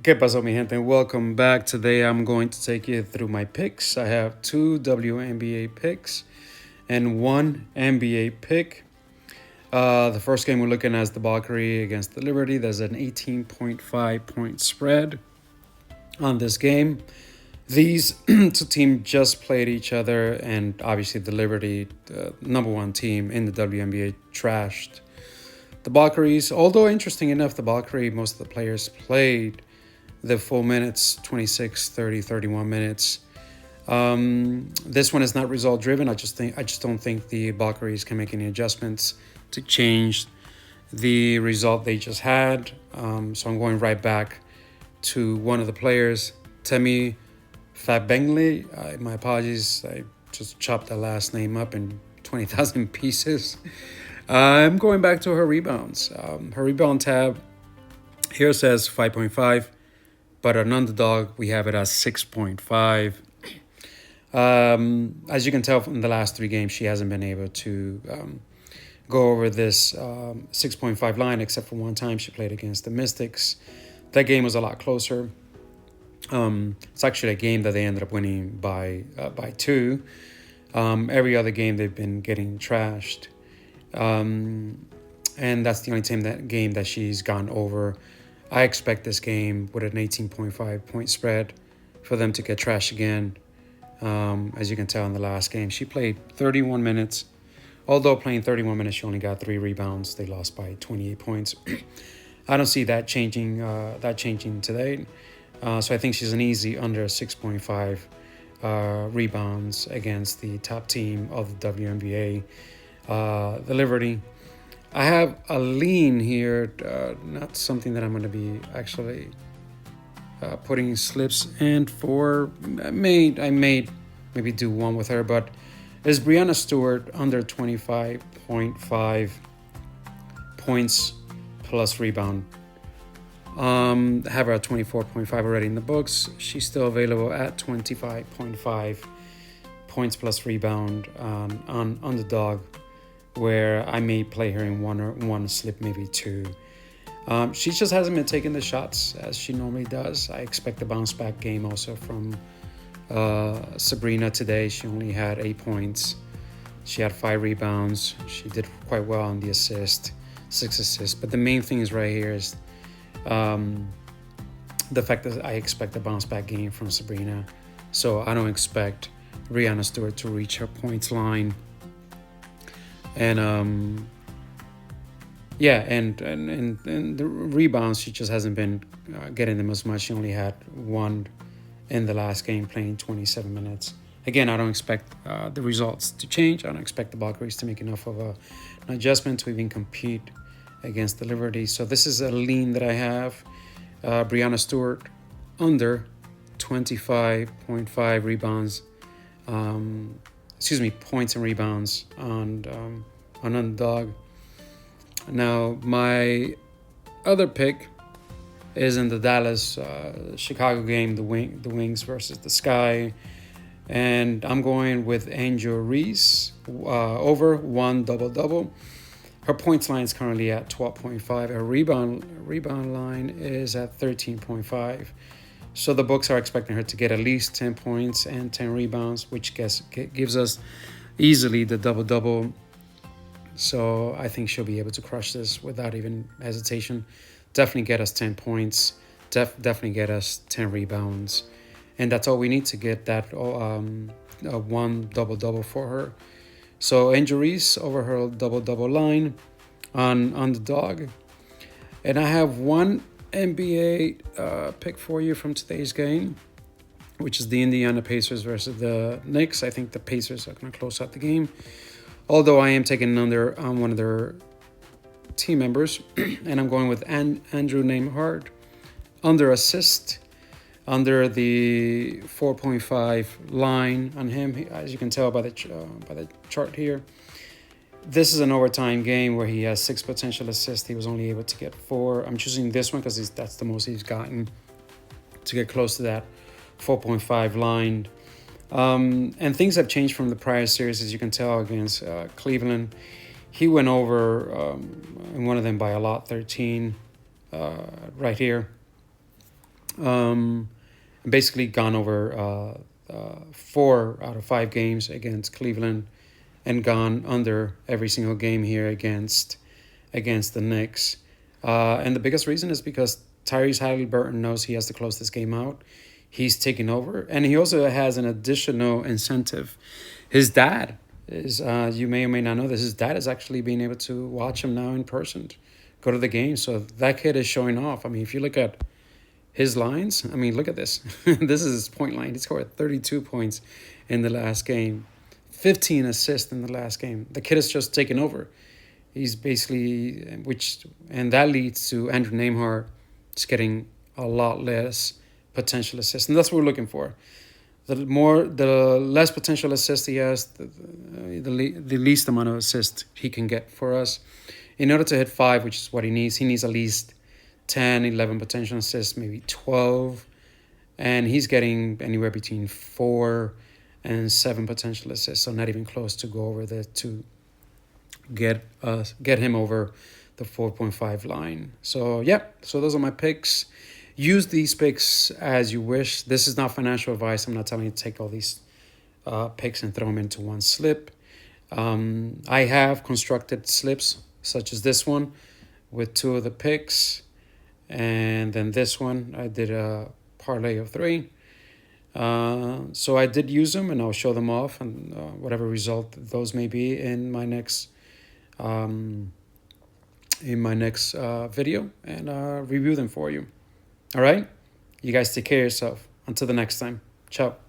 ¿Qué pasó, mi gente? Welcome back. Today I'm going to take you through my picks. I have two WNBA picks and one NBA pick. The first game we're looking at is the Valkyrie against the Liberty. There's an 18.5 point spread on this game. These two teams just played each other, and obviously the Liberty, the number one team in the WNBA, trashed the Valkyries. Although interesting enough, the Valkyrie, most of the players played the full minutes, 26, 30, 31 minutes. This one is not result driven. I just don't think the Valkyries can make any adjustments to change the result they just had. So I'm going right back to one of the players, Temi Fabengley. My apologies. I just chopped that last name up in 20,000 pieces. I'm going back to her rebounds. Her rebound tab here says 5.5. But an underdog, we have it as 6.5. As you can tell from the last three games, she hasn't been able to go over this 6.5 line, except for one time she played against the Mystics. That game was a lot closer. It's actually a game that they ended up winning by two. Every other game they've been getting trashed. And that's the only game that she's gone over. I expect this game with an 18.5 point spread for them to get trashed again. As you can tell in the last game, she played 31 minutes. Although playing 31 minutes, she only got 3 rebounds. They lost by 28 points. I don't see that changing today. So I think she's an easy under 6.5 rebounds against the top team of the WNBA, the Liberty. I have a lean here, not something that I'm going to be actually putting slips in for. I may maybe do one with her, but is Brianna Stewart under 25.5 points plus rebound. Have her at 24.5 already in the books. She's still available at 25.5 points plus rebound on underdog, where I may play her in one slip, maybe two. She just hasn't been taking the shots as she normally does. I expect a bounce back game also from Sabrina today. She only had 8 points. She had 5 rebounds. She did quite well on the assist, 6 assists. But the main thing is right here is the fact that I expect a bounce back game from Sabrina. So I don't expect Brianna Stewart to reach her points line. And and the rebounds, she just hasn't been getting them as much. She only had 1 in the last game, playing 27 minutes. Again, I don't expect the results to change. I don't expect the Valkyries to make enough of an adjustment to even compete against the Liberty. So this is a lean that I have. Brianna Stewart under 25.5 rebounds. Points and rebounds on underdog. Now, my other pick is in the Dallas Chicago game, the Wings versus the Sky, and I'm going with Angel Reese over 1 double. Her points line is currently at 12.5. Her rebound line is at 13.5. So the books are expecting her to get at least 10 points and 10 rebounds, which gives us easily the double-double. So I think she'll be able to crush this without even hesitation. Definitely get us 10 points. Definitely get us 10 rebounds. And that's all we need to get that one double-double for her. So Angel Reese over her double-double line on underdog. And I have one NBA pick for you from today's game, which is the Indiana Pacers versus the Knicks. I think the Pacers are going to close out the game, although I am taking under on one of their team members, and I'm going with Andrew Nembhard under assist, under the 4.5 line on him. As you can tell by the chart here, this is an overtime game where he has 6 potential assists. He was only able to get 4. I'm choosing this one because that's the most he's gotten to get close to that 4.5 line. And things have changed from the prior series, as you can tell, against Cleveland. He went over in one of them by a lot, 13, right here. Basically gone over 4 out of 5 games against Cleveland, and gone under every single game here against the Knicks. And the biggest reason is because Tyrese Halliburton knows he has to close this game out. He's taking over, and he also has an additional incentive. His dad is, you may or may not know this, his dad is actually being able to watch him now in person, go to the game. So that kid is showing off. I mean, if you look at his lines, I mean, look at this. This is his point line. He scored 32 points in the last game, 15 assists in the last game. The kid is just taking over. He's basically, and that leads to Andrew Nembhard just getting a lot less potential assists, and that's what we're looking for. The less potential assists he has, the least amount of assists he can get for us. In order to hit 5, which is what he needs at least 10, 11 potential assists, maybe 12, and he's getting anywhere between 4 and 7 potential assists, so not even close to go over to get him over the 4.5 line. So yeah, so those are my picks. Use these picks as you wish. This is not financial advice. I'm not telling you to take all these picks and throw them into one slip. I have constructed slips such as this one with 2 of the picks, and then this one I did a parlay of 3. So I did use them, and I'll show them off, and whatever result those may be in my next video, and review them for you. All right, you guys take care of yourself. Until the next time, ciao.